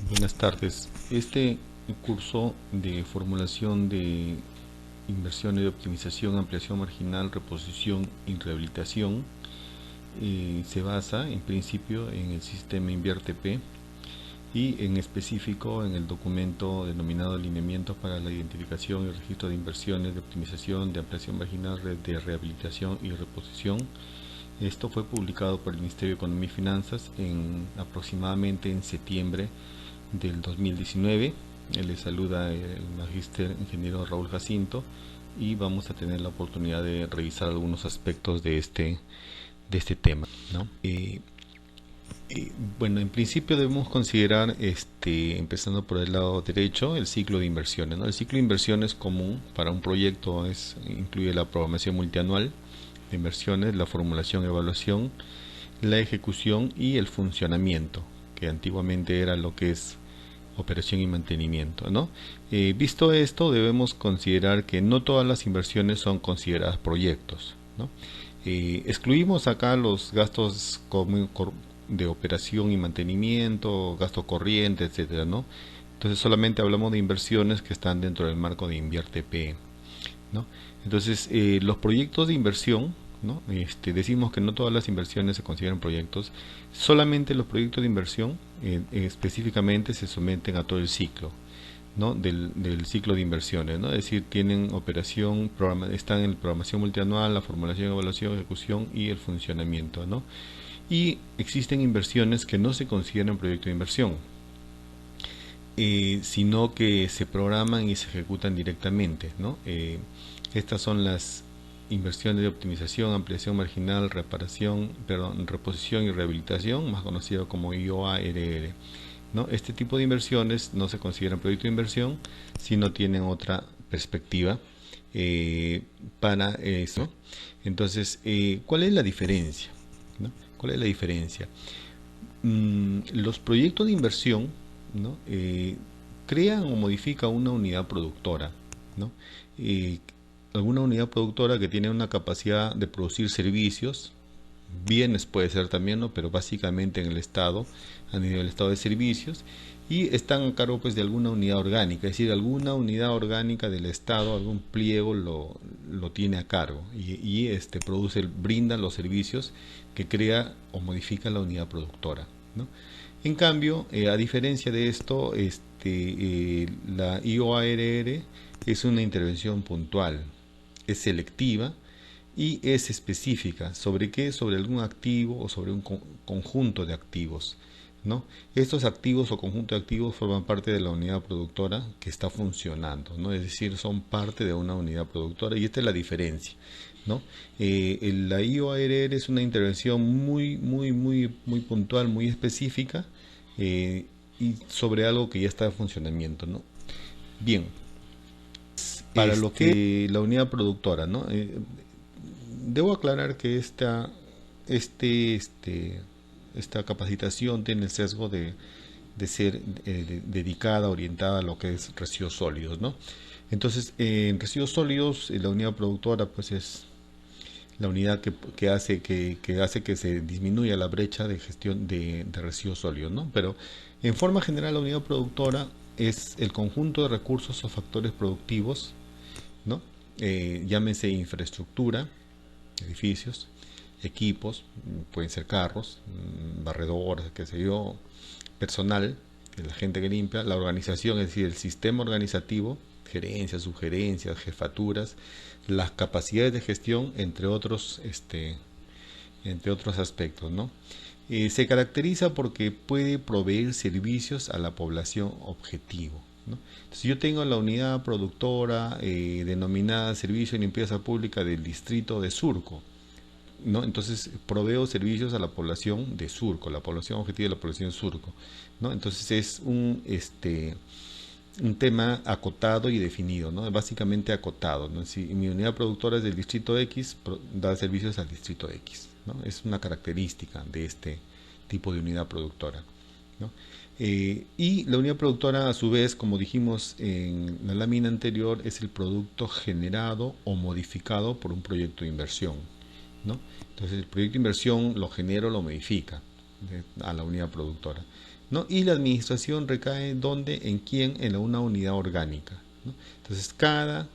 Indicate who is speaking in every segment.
Speaker 1: Buenas tardes. Este curso de formulación de inversiones de optimización, ampliación marginal, reposición y rehabilitación se basa en principio en el sistema InvierteP y en específico en el documento denominado Lineamientos para la identificación y registro de inversiones de optimización, de ampliación marginal, de rehabilitación y reposición. Esto fue publicado por el Ministerio de Economía y Finanzas aproximadamente en septiembre del 2019. Les saluda el magíster ingeniero Raúl Jacinto y vamos a tener la oportunidad de revisar algunos aspectos de este tema, ¿no? Bueno, en principio debemos considerar, empezando por el lado derecho, el ciclo de inversiones, ¿no? El ciclo de inversiones común para un proyecto incluye la programación multianual de inversiones, la formulación, evaluación, la ejecución y el funcionamiento, que antiguamente era lo que es operación y mantenimiento, ¿no? Visto esto, debemos considerar que no todas las inversiones son consideradas proyectos, ¿no? Excluimos acá los gastos de operación y mantenimiento, gasto corriente, etcétera, ¿no? Entonces solamente hablamos de inversiones que están dentro del marco de InvierteP, ¿no? Entonces, los proyectos de inversión, ¿no? Decimos que no todas las inversiones se consideran proyectos, solamente los proyectos de inversión específicamente se someten a todo el ciclo, ¿no? del ciclo de inversiones, ¿no? Es decir, tienen operación, están en programación multianual, la formulación, evaluación, ejecución y el funcionamiento, ¿no? Y existen inversiones que no se consideran proyecto de inversión, sino que se programan y se ejecutan directamente, ¿no? Estas son las inversiones de optimización, ampliación marginal, reposición y rehabilitación, más conocido como IOA-RR, ¿no? Este tipo de inversiones no se consideran proyecto de inversión si no tienen otra perspectiva para eso. Entonces, ¿cuál es la diferencia? ¿No? ¿Cuál es la diferencia? Los proyectos de inversión, ¿no? Crean o modifican una unidad productora, ¿no? Eh, Alguna unidad productora que tiene una capacidad de producir servicios, bienes puede ser también, ¿no? Pero básicamente en el Estado, a nivel del Estado de servicios, y están a cargo pues de alguna unidad orgánica, es decir, alguna unidad orgánica del Estado, algún pliego lo tiene a cargo brinda los servicios que crea o modifica la unidad productora, ¿no? En cambio, a diferencia de esto, la IOARR es una intervención puntual, es selectiva y es específica. ¿Sobre qué? Sobre algún activo o sobre un conjunto de activos, ¿no? Estos activos o conjunto de activos forman parte de la unidad productora que está funcionando, ¿no? Es decir, son parte de una unidad productora y esta es la diferencia, ¿no? La IOARR es una intervención muy puntual, muy específica y sobre algo que ya está en funcionamiento, ¿no? Bien, para lo que la unidad productora, ¿no? Debo aclarar que esta capacitación tiene el sesgo de ser dedicada, orientada a lo que es residuos sólidos, ¿no? Entonces, en residuos sólidos, la unidad productora, pues es la unidad que hace que se disminuya la brecha de gestión de residuos sólidos, ¿no? Pero en forma general, la unidad productora es el conjunto de recursos o factores productivos, ¿no? Llámese infraestructura, edificios, equipos, pueden ser carros, barredoras, qué sé yo, personal, la gente que limpia, la organización, es decir, el sistema organizativo, gerencias, sugerencias, jefaturas, las capacidades de gestión, entre otros aspectos, ¿no? Se caracteriza porque puede proveer servicios a la población objetivo, ¿no? Si yo tengo la unidad productora denominada Servicio de Limpieza Pública del Distrito de Surco, ¿no? Entonces proveo servicios a la población de Surco, la población objetiva de la población de Surco, ¿no? Entonces es un tema acotado y definido, ¿no? Básicamente acotado, ¿no? Si mi unidad productora es del distrito X, da servicios al distrito X, ¿no? Es una característica de este tipo de unidad productora, ¿no? Y la unidad productora, a su vez, como dijimos en la lámina anterior, es el producto generado o modificado por un proyecto de inversión, ¿no? Entonces el proyecto de inversión lo genera o lo modifica, a la unidad productora, ¿no? Y la administración recae ¿dónde? ¿En quién? En una unidad orgánica, ¿no? Entonces cada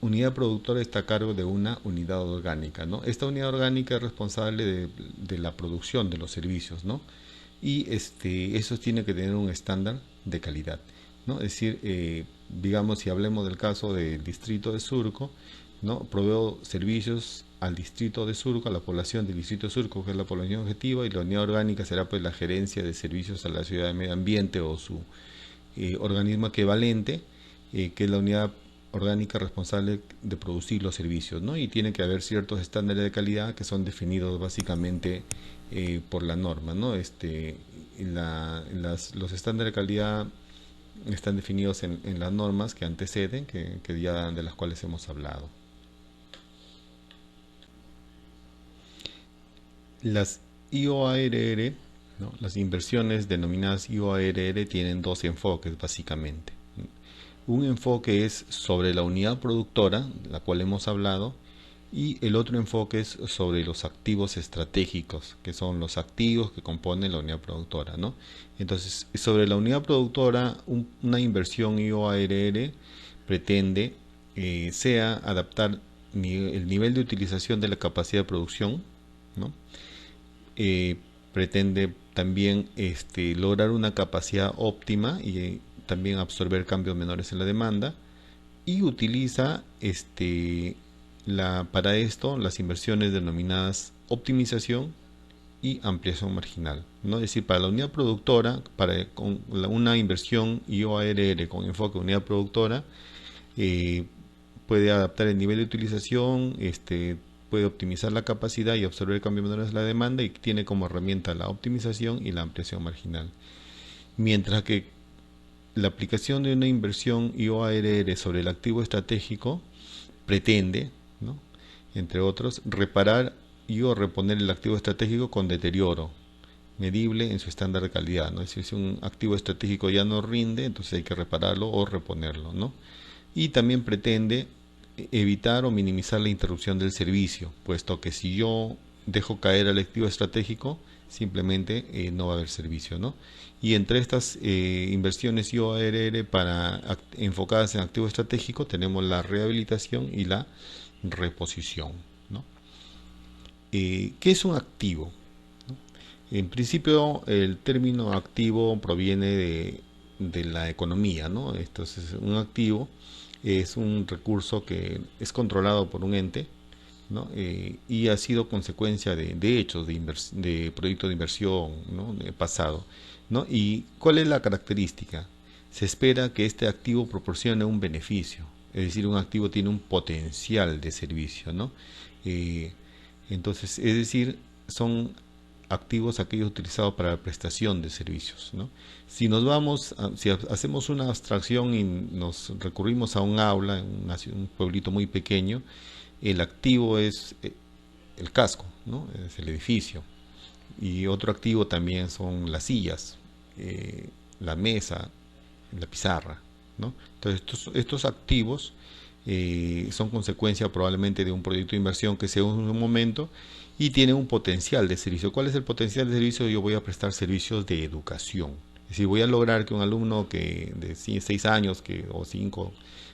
Speaker 1: unidad productora está a cargo de una unidad orgánica, ¿no? Esta unidad orgánica es responsable de la producción de los servicios, ¿no? Y eso tiene que tener un estándar de calidad, ¿no? Es decir, digamos, si hablemos del caso del distrito de Surco, ¿no? Proveo servicios al distrito de Surco, a la población del distrito de Surco, que es la población objetiva, y la unidad orgánica será pues la gerencia de servicios a la ciudad de medio ambiente o su organismo equivalente, que es la unidad orgánica responsable de producir los servicios, ¿no? Y tiene que haber ciertos estándares de calidad que son definidos básicamente por la norma, ¿no? Los estándares de calidad están definidos en las normas que anteceden, que ya de las cuales hemos hablado. Las IOARR, ¿no? Las inversiones denominadas IOARR tienen dos enfoques básicamente. Un enfoque es sobre la unidad productora, la cual hemos hablado, y el otro enfoque es sobre los activos estratégicos, que son los activos que componen la unidad productora, ¿no? Entonces, sobre la unidad productora, una inversión IOARR pretende sea adaptar el nivel de utilización de la capacidad de producción, ¿no? Pretende también lograr una capacidad óptima y también absorber cambios menores en la demanda, y utiliza para esto las inversiones denominadas optimización y ampliación marginal, ¿no? Es decir, para la unidad productora, con una inversión IOARR con enfoque unidad productora, puede adaptar el nivel de utilización, puede optimizar la capacidad y absorber cambios menores en la demanda, y tiene como herramienta la optimización y la ampliación marginal. Mientras que la aplicación de una inversión IOARR sobre el activo estratégico pretende, ¿no?, entre otros, reparar y o reponer el activo estratégico con deterioro medible en su estándar de calidad, ¿no? Es decir, si un activo estratégico ya no rinde, entonces hay que repararlo o reponerlo, ¿no? Y también pretende evitar o minimizar la interrupción del servicio, puesto que si yo dejo caer al activo estratégico, simplemente no va a haber servicio, ¿no? Y entre estas inversiones IOARR enfocadas en activo estratégico tenemos la rehabilitación y la reposición, ¿no? ¿Qué es un activo? ¿No? En principio, el término activo proviene de la economía, ¿no? Entonces, un activo es un recurso que es controlado por un ente, ¿no? Y ha sido consecuencia de hechos, de proyectos de inversión, ¿no?, de pasado, ¿no? ¿Y cuál es la característica? Se espera que este activo proporcione un beneficio, es decir, un activo tiene un potencial de servicio, ¿no? Entonces, es decir, son activos aquellos utilizados para la prestación de servicios, ¿no? Si hacemos una abstracción y nos recurrimos a un aula en un pueblito muy pequeño, el activo es el casco, ¿no? Es el edificio, y otro activo también son las sillas, la mesa, la pizarra, ¿no? Entonces estos activos son consecuencia probablemente de un proyecto de inversión que se usa en un momento y tiene un potencial de servicio. ¿Cuál es el potencial de servicio? Yo voy a prestar servicios de educación. Es decir, voy a lograr que un alumno de 6 años o 5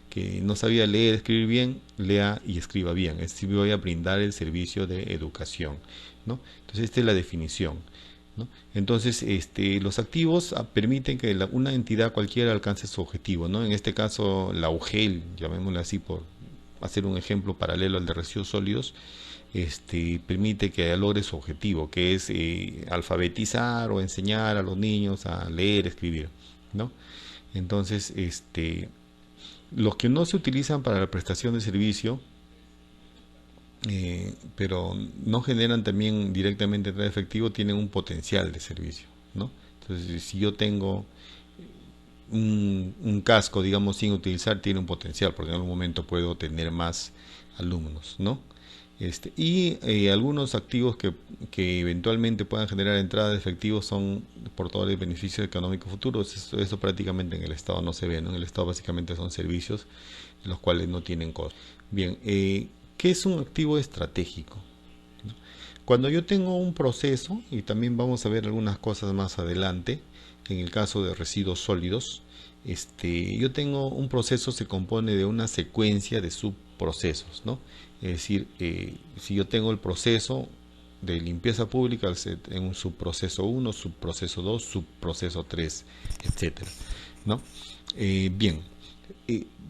Speaker 1: que no sabía leer, escribir bien, lea y escriba bien. Es decir, voy a brindar el servicio de educación, ¿no? Entonces, esta es la definición, ¿no? Entonces, los activos permiten que una entidad cualquiera alcance su objetivo, ¿no? En este caso, la UGEL, llamémosla así por hacer un ejemplo paralelo al de residuos sólidos, permite que logre su objetivo, que es alfabetizar o enseñar a los niños a leer, escribir, ¿no? Entonces, los que no se utilizan para la prestación de servicio, pero no generan también directamente entrada efectivo, tienen un potencial de servicio, ¿no? Entonces, si yo tengo un casco, digamos, sin utilizar, tiene un potencial, porque en algún momento puedo tener más alumnos, ¿no? Algunos activos que eventualmente puedan generar entrada de efectivo son portadores de beneficios económicos futuros. Eso prácticamente en el Estado no se ve, ¿no? En el Estado básicamente son servicios los cuales no tienen costo. Bien, ¿qué es un activo estratégico? ¿No? Cuando yo tengo un proceso, y también vamos a ver algunas cosas más adelante, en el caso de residuos sólidos, yo tengo un proceso, se compone de una secuencia de subprocesos, ¿no? Es decir, si yo tengo el proceso de limpieza pública en un subproceso 1, subproceso 2, subproceso 3, etcétera, ¿no? Bien,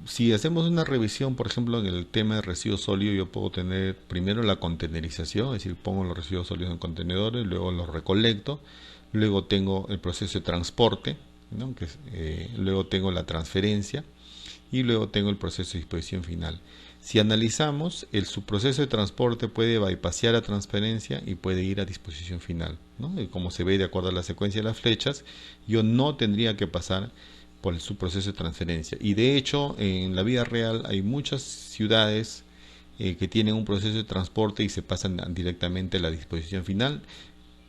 Speaker 1: si hacemos una revisión, por ejemplo, en el tema de residuos sólidos, yo puedo tener primero la contenerización, es decir, pongo los residuos sólidos en contenedores, luego los recolecto, luego tengo el proceso de transporte, ¿no? Luego tengo la transferencia y luego tengo el proceso de disposición final. Si analizamos, el subproceso de transporte puede bypassear a transferencia y puede ir a disposición final, ¿no? Y como se ve de acuerdo a la secuencia de las flechas, yo no tendría que pasar por el subproceso de transferencia. Y de hecho, en la vida real hay muchas ciudades que tienen un proceso de transporte y se pasan directamente a la disposición final,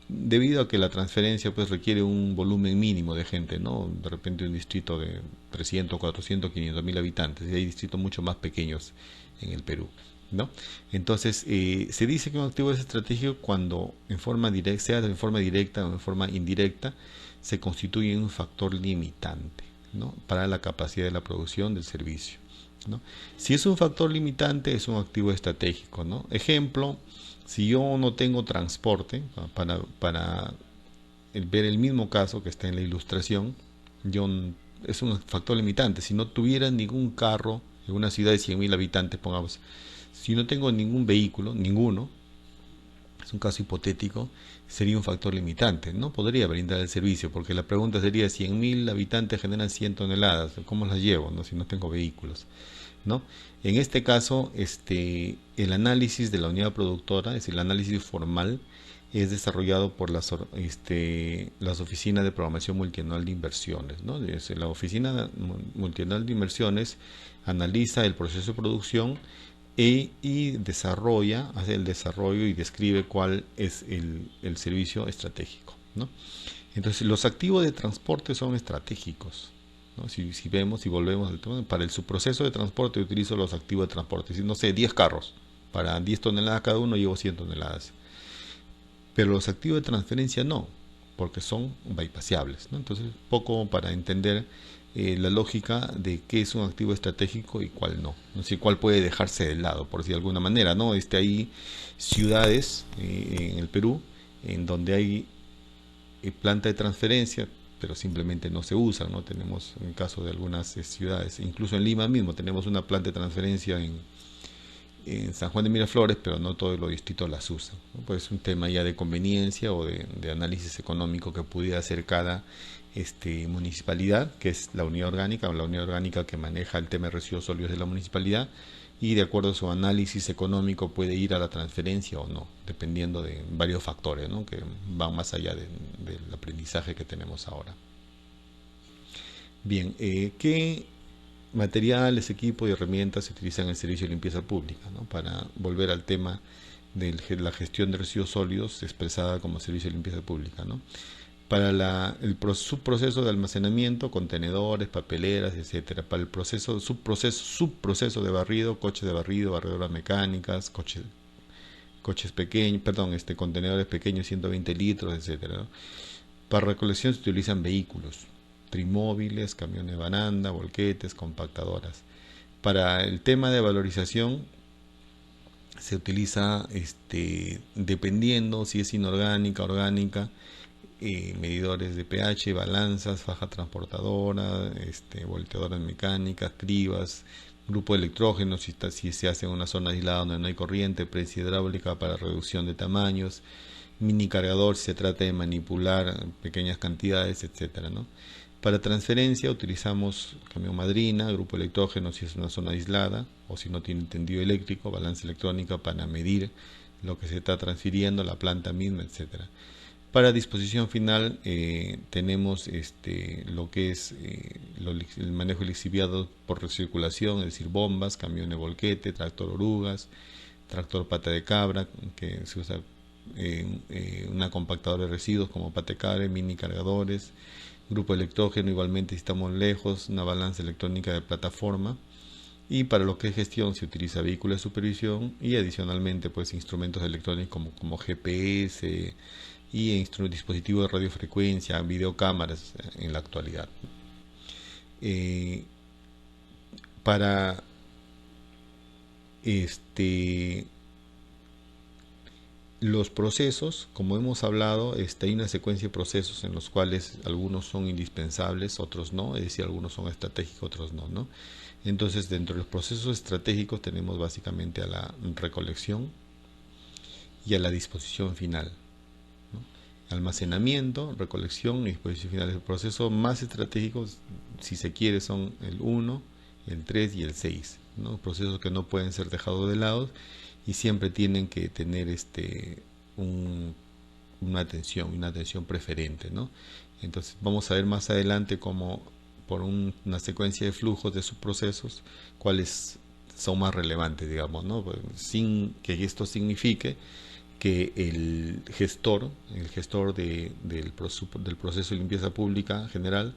Speaker 1: debido a que la transferencia pues requiere un volumen mínimo de gente, ¿no? De repente un distrito de 300, 400, 500 mil habitantes, y hay distritos mucho más pequeños en el Perú, ¿no? Entonces, se dice que un activo es estratégico cuando en forma directa, sea de forma directa o en forma indirecta, se constituye un factor limitante, ¿no? Para la capacidad de la producción del servicio, ¿no? Si es un factor limitante, es un activo estratégico, ¿no? Ejemplo, si yo no tengo transporte, para ver el mismo caso que está en la ilustración, es un factor limitante. Si no tuviera ningún carro en una ciudad de 100.000 habitantes, pongamos, si no tengo ningún vehículo, ninguno, es un caso hipotético, sería un factor limitante. No podría brindar el servicio, porque la pregunta sería: 100.000 habitantes generan 100 toneladas, ¿cómo las llevo, no? Si no tengo vehículos, ¿no? En este caso, el análisis de la unidad productora, es decir, el análisis formal, es desarrollado por las oficinas de programación multianual de inversiones, ¿no? La oficina multianual de inversiones analiza el proceso de producción y hace el desarrollo y describe cuál es el servicio estratégico, ¿no? Entonces, los activos de transporte son estratégicos, ¿no? Si vemos y volvemos al tema, para el subproceso de transporte utilizo los activos de transporte. Si no sé, 10 carros, para 10 toneladas cada uno llevo 100 toneladas. Pero los activos de transferencia no, porque son bypaseables, ¿no? Entonces, poco para entender la lógica de qué es un activo estratégico y cuál no. No sé cuál puede dejarse de lado, por decir de alguna manera, ¿no? Hay ciudades en el Perú en donde hay planta de transferencia, pero simplemente no se usan, ¿no? Tenemos en el caso de algunas ciudades, incluso en Lima mismo tenemos una planta de transferencia en San Juan de Miraflores, pero no todos los distritos las usan, ¿no? Pues es un tema ya de conveniencia o de análisis económico que pudiera hacer cada municipalidad, que es la unidad orgánica, o la unidad orgánica que maneja el tema de residuos sólidos de la municipalidad, y de acuerdo a su análisis económico puede ir a la transferencia o no, dependiendo de varios factores, ¿no? Que van más allá del aprendizaje que tenemos ahora. Bien, ¿qué materiales, equipos y herramientas se utilizan en el servicio de limpieza pública, ¿no? Para volver al tema de la gestión de residuos sólidos expresada como servicio de limpieza pública, ¿no? Para el subproceso de almacenamiento, contenedores, papeleras, etcétera. Para el subproceso de barrido, coches de barrido, barredoras mecánicas, coches pequeños, contenedores pequeños, 120 litros, etcétera, ¿no? Para recolección se utilizan vehículos, trimóviles, camiones de baranda, volquetes, compactadoras. Para el tema de valorización se utiliza, dependiendo si es inorgánica, orgánica, medidores de pH, balanzas, faja transportadora, volteadoras mecánicas, cribas, grupo de electrógenos si se hace en una zona aislada donde no hay corriente, prensa hidráulica para reducción de tamaños, mini cargador si se trata de manipular pequeñas cantidades, etcétera, ¿no? Para transferencia utilizamos camión madrina, grupo electrógeno si es una zona aislada o si no tiene tendido eléctrico, balanza electrónica para medir lo que se está transfiriendo, la planta misma, etcétera. Para disposición final tenemos lo que es el manejo lixiviado por recirculación, es decir, bombas, camiones volquete, tractor orugas, tractor pata de cabra, que se usa una compactadora de residuos como pata de cabra, mini cargadores, grupo electrógeno igualmente si estamos lejos, una balanza electrónica de plataforma, Y para lo que es gestión se utiliza vehículo de supervisión y adicionalmente pues instrumentos electrónicos como GPS y dispositivos de radiofrecuencia, videocámaras en la actualidad. Para los procesos, como hemos hablado, hay una secuencia de procesos en los cuales algunos son indispensables, otros no, es decir, algunos son estratégicos, otros no, ¿no? Entonces, dentro de los procesos estratégicos tenemos básicamente a la recolección y a la disposición final, ¿no? Almacenamiento, recolección y disposición final. El proceso más estratégico, si se quiere, son el 1, el 3 y el 6, ¿no? Procesos que no pueden ser dejados de lado y siempre tienen que tener una atención preferente, ¿no? Entonces vamos a ver más adelante cómo por una secuencia de flujos de sus procesos cuáles son más relevantes, digamos, ¿no? Pues, sin que esto signifique que el gestor del proceso de limpieza pública general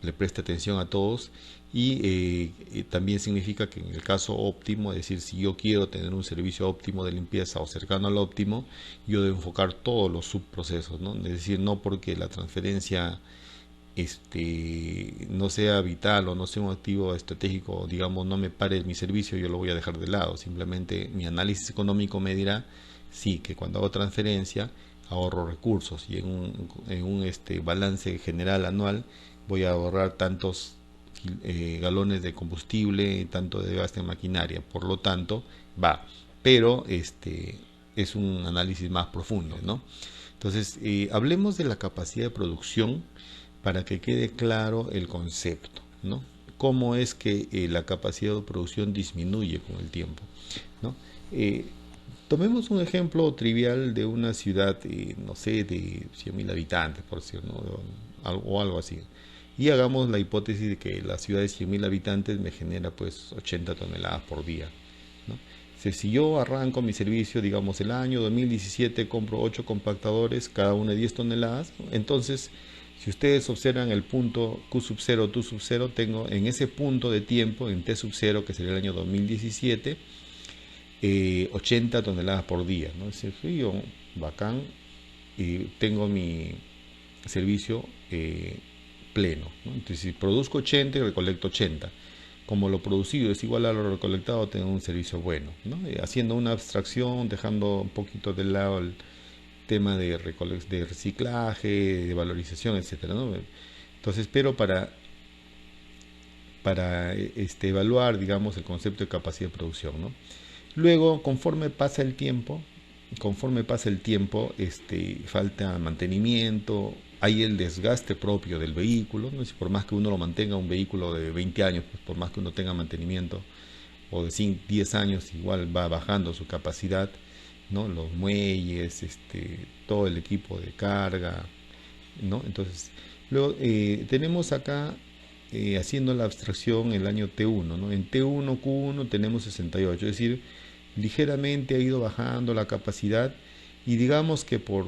Speaker 1: le preste atención a todos y también significa que en el caso óptimo, es decir, si yo quiero tener un servicio óptimo de limpieza o cercano al óptimo, yo debo enfocar todos los subprocesos, ¿no? Es decir, no porque la transferencia no sea vital o no sea un activo estratégico, digamos, no me pare mi servicio, yo lo voy a dejar de lado. Simplemente mi análisis económico me dirá, sí, que cuando hago transferencia ahorro recursos y en un balance general anual voy a ahorrar tantos galones de combustible, tanto de gasto en maquinaria, por lo tanto, va, pero es un análisis más profundo, ¿no? Entonces, hablemos de la capacidad de producción para que quede claro el concepto, ¿no? Cómo es que la capacidad de producción disminuye con el tiempo, ¿no? Tomemos un ejemplo trivial de una ciudad, no sé, de 100.000 habitantes, por decirlo, ¿no? O algo así. Y hagamos la hipótesis de que la ciudad de 100.000 habitantes me genera pues 80 toneladas por día, ¿no? Si yo arranco mi servicio, digamos, el año 2017, compro 8 compactadores, cada uno de 10 toneladas, ¿no? Entonces, si ustedes observan el punto Q sub 0, T sub 0, tengo en ese punto de tiempo, en T sub 0, que sería el año 2017, 80 toneladas por día, ¿no? Es decir, yo, bacán, y tengo mi servicio pleno, ¿no? Entonces, si produzco 80 y recolecto 80, como lo producido es igual a lo recolectado, tengo un servicio bueno, ¿no? Haciendo una abstracción, dejando un poquito de lado el tema de reciclaje, de valorización, etcétera, ¿no? Entonces, pero para evaluar, digamos, el concepto de capacidad de producción, ¿no? Luego, conforme pasa el tiempo, falta mantenimiento, hay el desgaste propio del vehículo, ¿no? Si por más que uno lo mantenga, un vehículo de 20 años, pues por más que uno tenga mantenimiento, o de 10 años, igual va bajando su capacidad, ¿no? Los muelles, todo el equipo de carga, ¿no? Entonces, luego tenemos acá, haciendo la abstracción, el año T1, ¿no? En T1, Q1 tenemos 68, es decir, ligeramente ha ido bajando la capacidad y digamos que por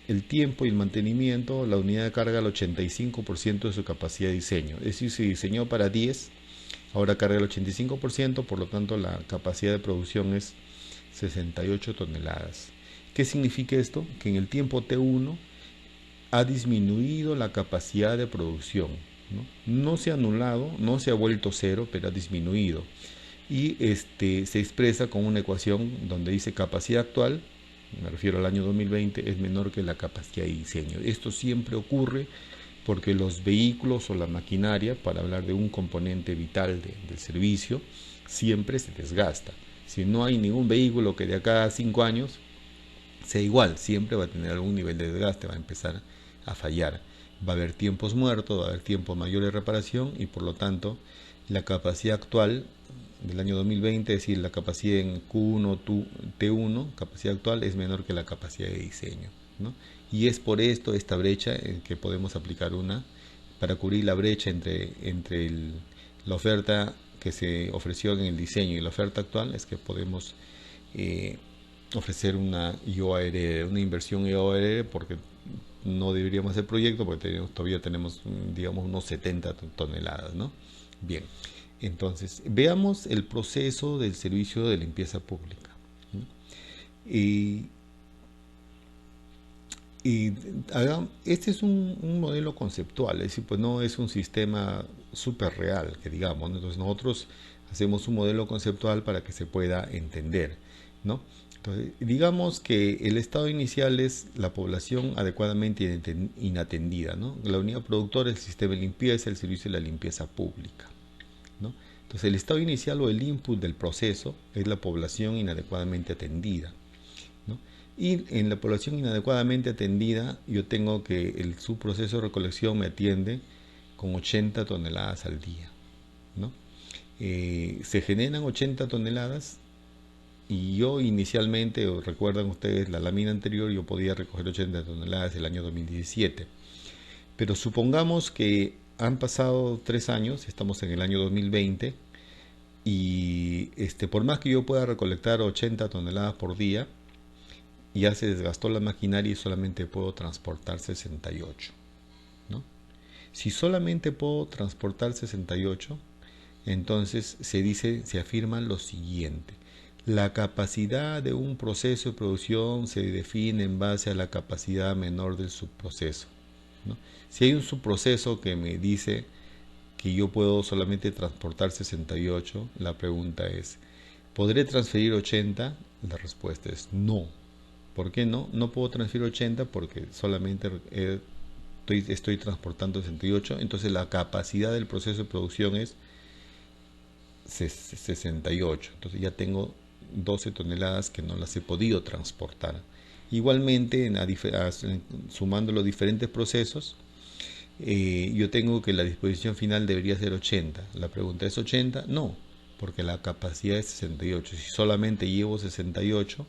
Speaker 1: el tiempo y el mantenimiento la unidad de carga el 85% de su capacidad de diseño. Es decir, se diseñó para 10, ahora carga el 85%, por lo tanto la capacidad de producción es 68 toneladas. ¿Qué significa esto? Que en el tiempo T1 ha disminuido la capacidad de producción, ¿no? No se ha anulado, no se ha vuelto cero, pero ha disminuido. Y se expresa con una ecuación donde dice capacidad actual, me refiero al año 2020, es menor que la capacidad de diseño. Esto siempre ocurre porque los vehículos o la maquinaria, para hablar de un componente vital del servicio, siempre se desgasta. Si no hay ningún vehículo que de acá a 5 años sea igual, siempre va a tener algún nivel de desgaste, va a empezar a fallar. Va a haber tiempos muertos, va a haber tiempos mayores de reparación y por lo tanto la capacidad actual del año 2020, es decir, la capacidad en Q1, T1, capacidad actual es menor que la capacidad de diseño, ¿no? Y es por esto esta brecha que podemos aplicar para cubrir la brecha entre la oferta que se ofreció en el diseño y la oferta actual, es que podemos ofrecer una IOR, una inversión IOR, porque no deberíamos hacer proyecto porque todavía tenemos, digamos, unos 70 toneladas, ¿no? Bien. Entonces, veamos el proceso del servicio de limpieza pública, ¿no? Y, este es un modelo conceptual, es decir, pues no es un sistema súper real, que digamos, ¿no? Entonces nosotros hacemos un modelo conceptual para que se pueda entender, ¿no? Entonces, digamos que el estado inicial es la población adecuadamente inatendida, ¿no? La unidad productora es el sistema de limpieza, el servicio de la limpieza pública, ¿no? Entonces, el estado inicial o el input del proceso es la población inadecuadamente atendida, ¿no? Y en la población inadecuadamente atendida, yo tengo que el subproceso de recolección me atiende con 80 toneladas al día, ¿no? Se generan 80 toneladas y yo inicialmente, o recuerdan ustedes la lámina anterior, yo podía recoger 80 toneladas el año 2017. Pero supongamos que han pasado 3 años, estamos en el año 2020, y por más que yo pueda recolectar 80 toneladas por día, ya se desgastó la maquinaria y solamente puedo transportar 68, ¿no? Si solamente puedo transportar 68, entonces se afirma lo siguiente: la capacidad de un proceso de producción se define en base a la capacidad menor del subproceso, ¿no? Si hay un subproceso que me dice que yo puedo solamente transportar 68, la pregunta es, ¿podré transferir 80? La respuesta es no. ¿Por qué no? No puedo transferir 80 porque solamente estoy transportando 68, entonces la capacidad del proceso de producción es 68, entonces ya tengo 12 toneladas que no las he podido transportar. Igualmente, sumando los diferentes procesos, yo tengo que la disposición final debería ser 80. La pregunta es 80, no, porque la capacidad es 68. Si solamente llevo 68,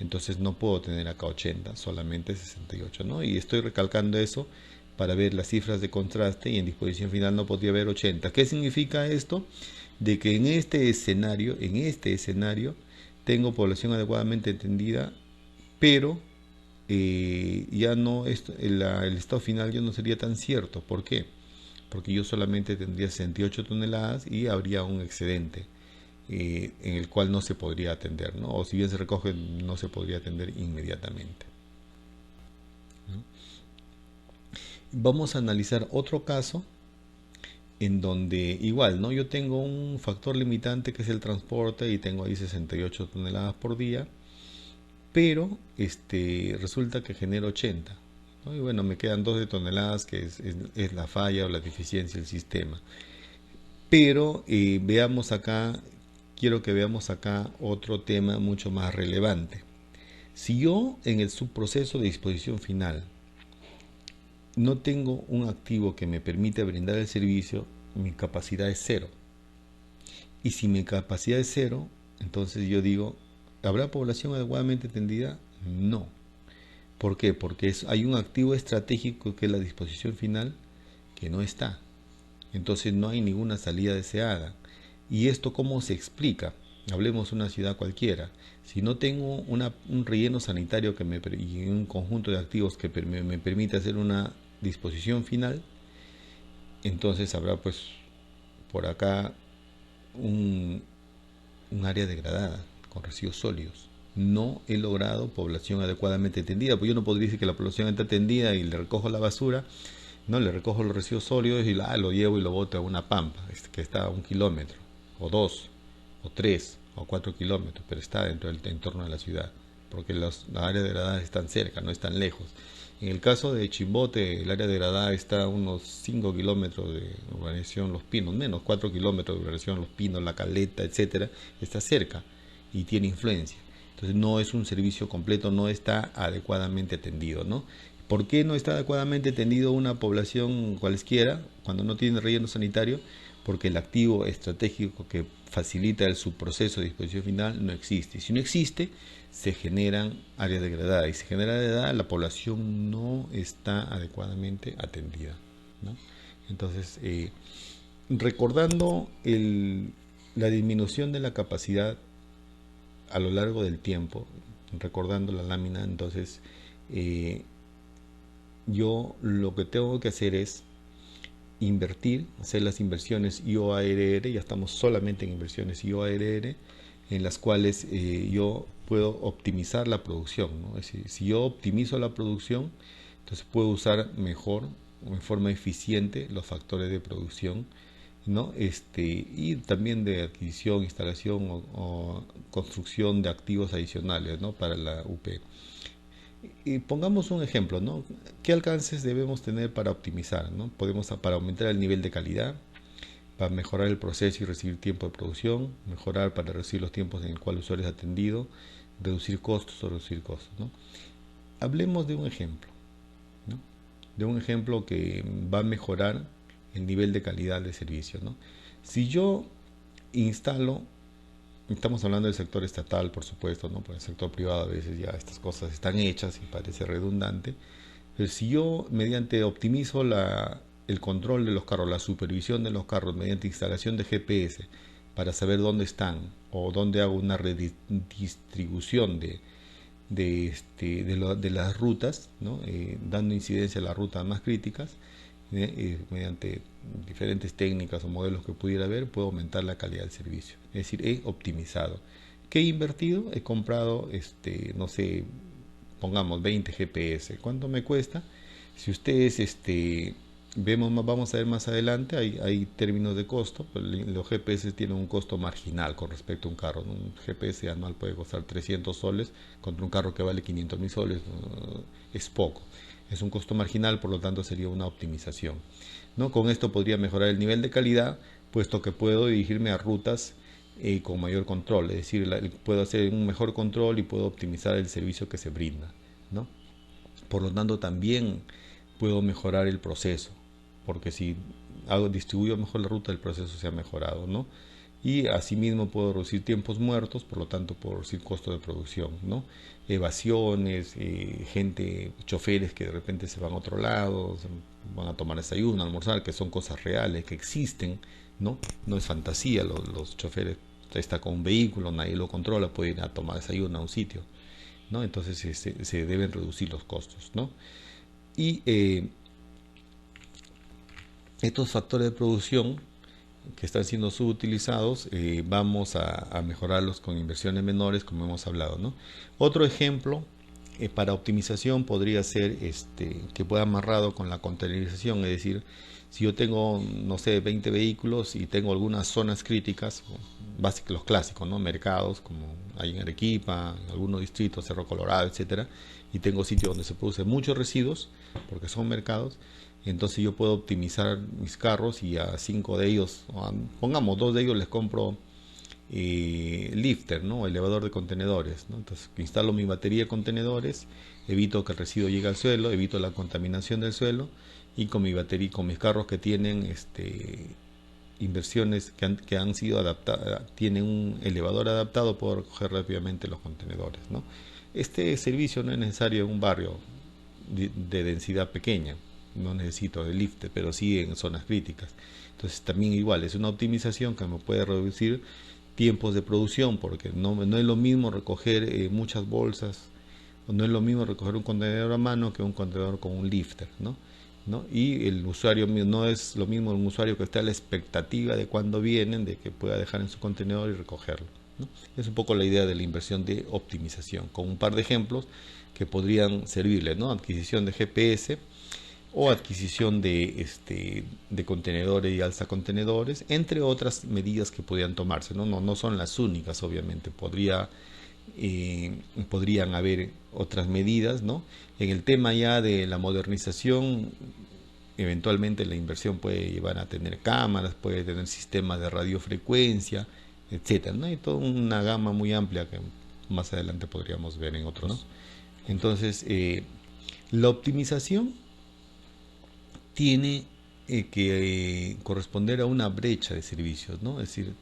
Speaker 1: entonces no puedo tener acá 80, solamente 68, ¿no? Y estoy recalcando eso para ver las cifras de contraste, y en disposición final no podría haber 80. ¿Qué significa esto? De que en este escenario tengo población adecuadamente entendida, pero ya no el estado final ya no sería tan cierto. ¿Por qué? Porque yo solamente tendría 68 toneladas y habría un excedente en el cual no se podría atender, ¿no? O si bien se recoge, no se podría atender inmediatamente, ¿no? Vamos a analizar otro caso en donde igual, ¿no? Yo tengo un factor limitante que es el transporte y tengo ahí 68 toneladas por día, pero resulta que genero 80, ¿no? Y bueno, me quedan 12 toneladas que es la falla o la deficiencia del sistema. Pero quiero que veamos acá otro tema mucho más relevante. Si yo en el subproceso de disposición final no tengo un activo que me permite brindar el servicio, mi capacidad es cero. Y si mi capacidad es cero, entonces yo digo, ¿habrá población adecuadamente atendida? No. ¿Por qué? Porque hay un activo estratégico que es la disposición final que no está. Entonces no hay ninguna salida deseada. ¿Y esto cómo se explica? Hablemos de una ciudad cualquiera. Si no tengo un relleno sanitario y un conjunto de activos que me permite hacer una disposición final, entonces habrá pues por acá un área degradada con residuos sólidos. No he logrado población adecuadamente atendida, pues yo no podría decir que la población está atendida y le recojo la basura, no, le recojo los residuos sólidos y lo llevo y lo boto a una pampa que está a 1 kilómetro, o 2, o 3, o 4 kilómetros, pero está dentro del entorno de la ciudad, porque las áreas degradadas están cerca, no están lejos. En el caso de Chimbote, el área degradada está a unos 5 kilómetros de urbanización Los Pinos, menos 4 kilómetros de urbanización Los Pinos, La Caleta, etcétera, está cerca y tiene influencia. Entonces no es un servicio completo, no está adecuadamente atendido, ¿no? ¿Por qué no está adecuadamente atendido una población cualesquiera cuando no tiene relleno sanitario? Porque el activo estratégico que facilita el subproceso de disposición final no existe. Y si no existe, se generan áreas degradadas. Y si se genera área degradada, la población no está adecuadamente atendida, ¿no? Entonces, recordando la disminución de la capacidad a lo largo del tiempo, recordando la lámina, entonces yo lo que tengo que hacer es invertir, hacer las inversiones IOARR, ya estamos solamente en inversiones IOARR, en las cuales yo puedo optimizar la producción, ¿no? Es decir, si yo optimizo la producción, entonces puedo usar mejor, en forma eficiente, los factores de producción, ¿no? Y también de adquisición, instalación o construcción de activos adicionales, ¿no? Para la UP. Y pongamos un ejemplo, ¿no? ¿Qué alcances debemos tener para optimizar, ¿no? Podemos para aumentar el nivel de calidad, para mejorar el proceso y recibir tiempo de producción, mejorar para reducir los tiempos en el cual el usuario es atendido, reducir costos o reducir costos, ¿no? Hablemos de un ejemplo, ¿no? De un ejemplo que va a mejorar el nivel de calidad del servicio, ¿no? Si yo instalo, estamos hablando del sector estatal, por supuesto, ¿no? Por el sector privado a veces ya estas cosas están hechas y parece redundante, pero si yo mediante optimizo el control de los carros, la supervisión de los carros mediante instalación de GPS para saber dónde están o dónde hago una redistribución de las rutas, ¿no? Dando incidencia a las rutas más críticas, mediante diferentes técnicas o modelos que pudiera haber, puedo aumentar la calidad del servicio. Es decir, he optimizado. ¿Qué he invertido? He comprado, no sé, pongamos 20 GPS. ¿Cuánto me cuesta? Si ustedes vamos a ver más adelante, hay términos de costo. Los GPS tienen un costo marginal con respecto a un carro, ¿no? Un GPS anual puede costar 300 soles contra un carro que vale 500.000 soles. Es poco. Es un costo marginal, por lo tanto sería una optimización, ¿no? Con esto podría mejorar el nivel de calidad, puesto que puedo dirigirme a rutas con mayor control, es decir, puedo hacer un mejor control y puedo optimizar el servicio que se brinda, ¿no? Por lo tanto, también puedo mejorar el proceso, porque si distribuyo mejor la ruta, el proceso se ha mejorado, ¿no? Y asimismo puedo reducir tiempos muertos, por lo tanto puedo reducir costo de producción, ¿no? Evasiones, choferes que de repente se van a otro lado, van a tomar desayuno, almorzar, que son cosas reales, que existen, ¿no? No es fantasía, los choferes está con un vehículo, nadie lo controla, puede ir a tomar desayuno a un sitio, ¿no? Entonces se deben reducir los costos, ¿no? Y estos factores de producción que están siendo subutilizados, vamos a mejorarlos con inversiones menores, como hemos hablado, ¿no? Otro ejemplo para optimización podría ser que pueda amarrado con la containerización, es decir, si yo tengo, no sé, 20 vehículos y tengo algunas zonas críticas, básicamente los clásicos, ¿no? Mercados, como hay en Arequipa, en algunos distritos, Cerro Colorado, etcétera, y tengo sitios donde se producen muchos residuos, porque son mercados. Entonces yo puedo optimizar mis carros y a 5 de ellos, pongamos 2 de ellos les compro lifter, ¿no? Elevador de contenedores, ¿no? Entonces instalo mi batería de contenedores, evito que el residuo llegue al suelo, evito la contaminación del suelo, y con mi batería, con mis carros que tienen inversiones que han sido adaptadas, tienen un elevador adaptado, puedo recoger rápidamente los contenedores, ¿no? Este servicio no es necesario en un barrio de densidad pequeña, no necesito de lift, pero sí en zonas críticas. Entonces también igual es una optimización que me puede reducir tiempos de producción, porque no es lo mismo recoger muchas bolsas, no es lo mismo recoger un contenedor a mano que un contenedor con un lifter, ¿no? Y el usuario no es lo mismo un usuario que está a la expectativa de cuándo vienen, de que pueda dejar en su contenedor y recogerlo, ¿no? Es un poco la idea de la inversión de optimización, con un par de ejemplos que podrían servirle, ¿no? Adquisición de GPS o adquisición de contenedores y alza contenedores, entre otras medidas que podrían tomarse, ¿no? No son las únicas, obviamente, podrían haber otras medidas, ¿no? En el tema ya de la modernización, eventualmente la inversión puede llevar a tener cámaras, puede tener sistemas de radiofrecuencia, etcétera, ¿no? Hay toda una gama muy amplia que más adelante podríamos ver en otros, ¿no? Entonces, la optimización tiene que corresponder a una brecha de servicios, ¿no? Es decir,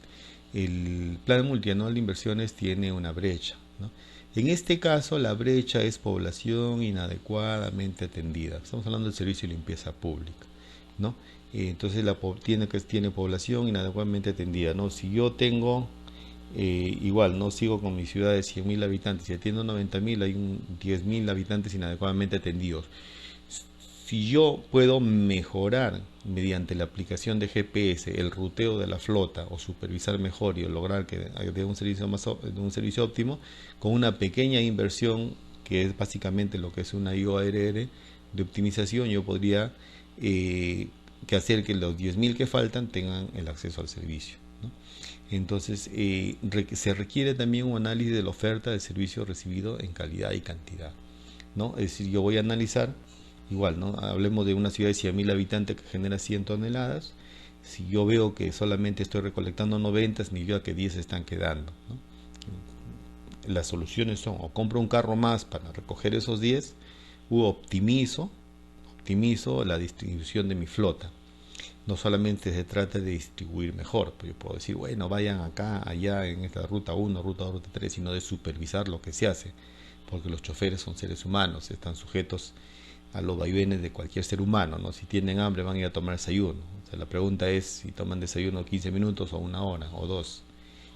Speaker 1: el plan multianual de inversiones tiene una brecha, ¿no? En este caso, la brecha es población inadecuadamente atendida. Estamos hablando del servicio de limpieza pública, ¿no? Entonces, tiene población inadecuadamente atendida, ¿no? Si yo tengo, igual, no sigo con mi ciudad de 100.000 habitantes, si atiendo 90.000, hay 10.000 habitantes inadecuadamente atendidos. Si yo puedo mejorar mediante la aplicación de GPS, el ruteo de la flota o supervisar mejor y lograr que de un servicio de un servicio óptimo, con una pequeña inversión que es básicamente lo que es una IORR de optimización, yo podría que hacer que los 10.000 que faltan tengan el acceso al servicio, ¿no? Entonces se requiere también un análisis de la oferta de servicio recibido en calidad y cantidad, ¿no? Es decir, yo voy a analizar igual, ¿no? Hablemos de una ciudad de 100.000 habitantes que genera 100 toneladas. Si yo veo que solamente estoy recolectando 90, significa que 10 están quedando, ¿no? Las soluciones son: o compro un carro más para recoger esos 10, u optimizo la distribución de mi flota. No solamente se trata de distribuir mejor, pues yo puedo decir, bueno, vayan acá, allá, en esta ruta 1, ruta 2, ruta 3, sino de supervisar lo que se hace, porque los choferes son seres humanos, están sujetos a los vaivenes de cualquier ser humano, ¿no? Si tienen hambre van a ir a tomar desayuno. O sea, la pregunta es si toman desayuno 15 minutos o una hora o dos.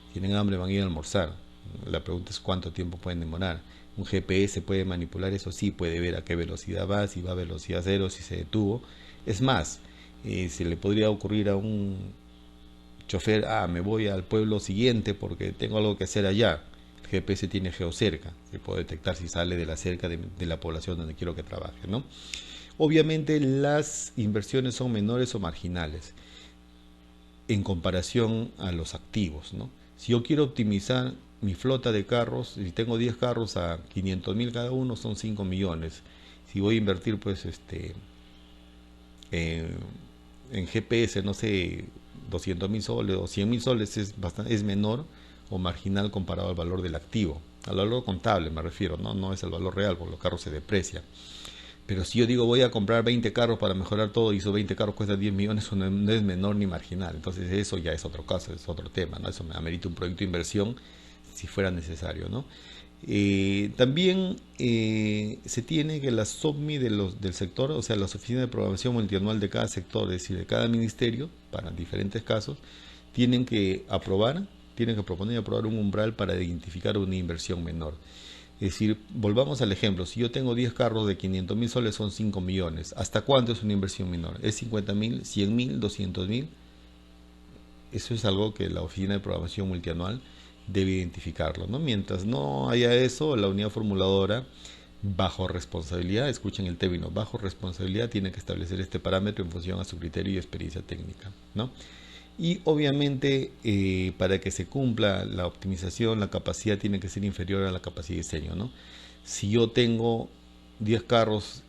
Speaker 1: Si tienen hambre van a ir a almorzar. La pregunta es cuánto tiempo pueden demorar. Un GPS puede manipular eso, sí, puede ver a qué velocidad va, si va a velocidad cero, si se detuvo. Es más, se le podría ocurrir a un chofer, me voy al pueblo siguiente porque tengo algo que hacer allá. El GPS tiene geocerca, que puede detectar si sale de la cerca de la población donde quiero que trabaje, ¿no? Obviamente las inversiones son menores o marginales en comparación a los activos, ¿no? Si yo quiero optimizar mi flota de carros, si tengo 10 carros a 500.000 cada uno, son 5 millones. Si voy a invertir, pues, en GPS, no sé, 200.000 soles o 100.000 soles, es menor o marginal comparado al valor del activo, al valor contable me refiero, no es el valor real, porque los carros se deprecian. Pero si yo digo voy a comprar 20 carros para mejorar todo y esos 20 carros cuestan 10 millones, eso no es menor ni marginal. Entonces eso ya es otro caso, es otro tema, ¿no? Eso me amerita un proyecto de inversión si fuera necesario, ¿no? También se tiene que las SOPMI del sector, o sea, las oficinas de programación multianual de cada sector, es decir, de cada ministerio, para diferentes casos, tienen que proponer y aprobar un umbral para identificar una inversión menor. Es decir, volvamos al ejemplo, si yo tengo 10 carros de 500.000 soles son 5 millones. ¿Hasta cuánto es una inversión menor? ¿Es 50.000, 100.000, 200.000? Eso es algo que la oficina de programación multianual debe identificarlo, ¿no? Mientras no haya eso, la unidad formuladora, bajo responsabilidad, escuchen el término, bajo responsabilidad, tiene que establecer este parámetro en función a su criterio y experiencia técnica, ¿no? Y obviamente para que se cumpla la optimización, la capacidad tiene que ser inferior a la capacidad de diseño, ¿no? Si yo tengo 10 carros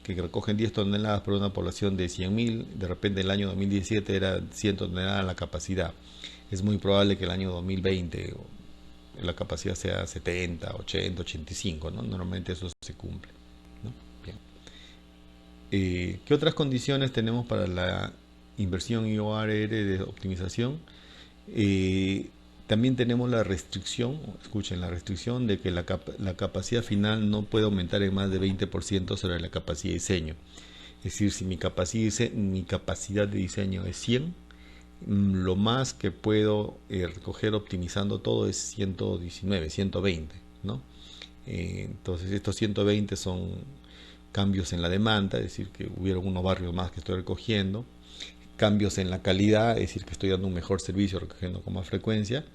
Speaker 1: que recogen 10 toneladas por una población de 100.000, de repente el año 2017 era 100 toneladas la capacidad. Es muy probable que el año 2020 la capacidad sea 70, 80, 85, ¿no? Normalmente eso se cumple, ¿no? Bien. ¿Qué otras condiciones tenemos para la inversión IORR de optimización? También tenemos la restricción, escuchen, la restricción de que la capacidad final no puede aumentar en más de 20% sobre la capacidad de diseño. Es decir, si mi capacidad de diseño es 100, lo más que puedo recoger optimizando todo es 119, 120, ¿no? Entonces estos 120 son cambios en la demanda, es decir, que hubieron unos barrios más que estoy recogiendo, cambios en la calidad, es decir, que estoy dando un mejor servicio recogiendo con más frecuencia,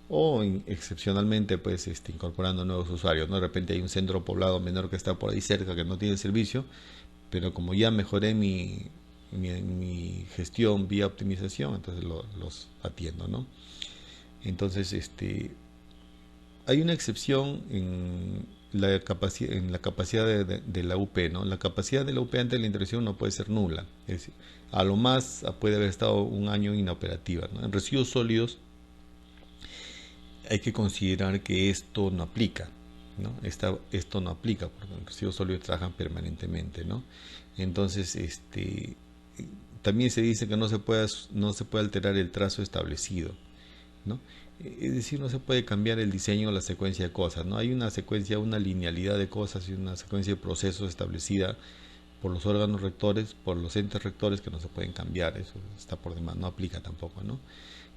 Speaker 1: o excepcionalmente pues incorporando nuevos usuarios, ¿no? De repente hay un centro poblado menor que está por ahí cerca que no tiene servicio, pero como ya mejoré mi gestión vía optimización, entonces los atiendo, ¿no? Entonces hay una excepción en la capacidad de la UP, ¿no? La capacidad de la UP ante la intervención no puede ser nula, es decir, a lo más puede haber estado un año inoperativa, ¿no? En residuos sólidos hay que considerar que esto no aplica, ¿no? Esto no aplica porque los residuos sólidos trabajan permanentemente, ¿no? Entonces también se dice que no se puede alterar el trazo establecido, ¿no? Es decir, no se puede cambiar el diseño o la secuencia de cosas, ¿no? Hay una secuencia, una linealidad de cosas y una secuencia de procesos establecida por los órganos rectores, por los entes rectores, que no se pueden cambiar, eso está por demás, no aplica tampoco, ¿no?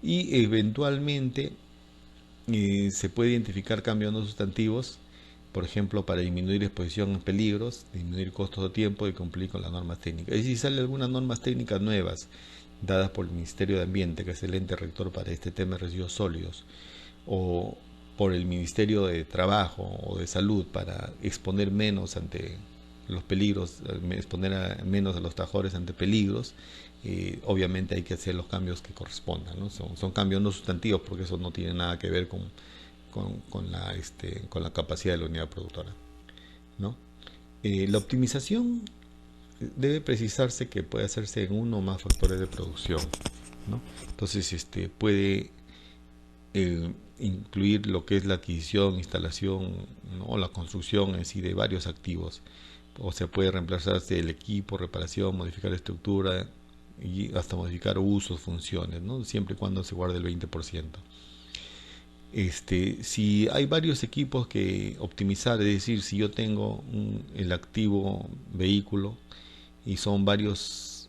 Speaker 1: Y eventualmente se puede identificar cambios no sustantivos por ejemplo, para disminuir exposición a peligros, disminuir costos de tiempo y cumplir con las normas técnicas. Y si salen algunas normas técnicas nuevas dadas por el Ministerio de Ambiente, que es el ente rector para este tema de residuos sólidos, o por el Ministerio de Trabajo o de Salud para exponer menos ante los peligros, exponer menos a los trabajadores ante peligros, obviamente hay que hacer los cambios que correspondan, ¿no? Son cambios no sustantivos, porque eso no tiene nada que ver con la capacidad de la unidad productora, ¿no? La optimización debe precisarse que puede hacerse en uno o más factores de producción, ¿no? Entonces puede incluir lo que es la adquisición, instalación, ¿no? O la construcción en sí de varios activos. O sea, puede reemplazarse el equipo, reparación, modificar la estructura y hasta modificar usos, funciones, ¿no? Siempre y cuando se guarde el 20%. Si hay varios equipos que optimizar, es decir, si yo tengo el activo vehículo y son varios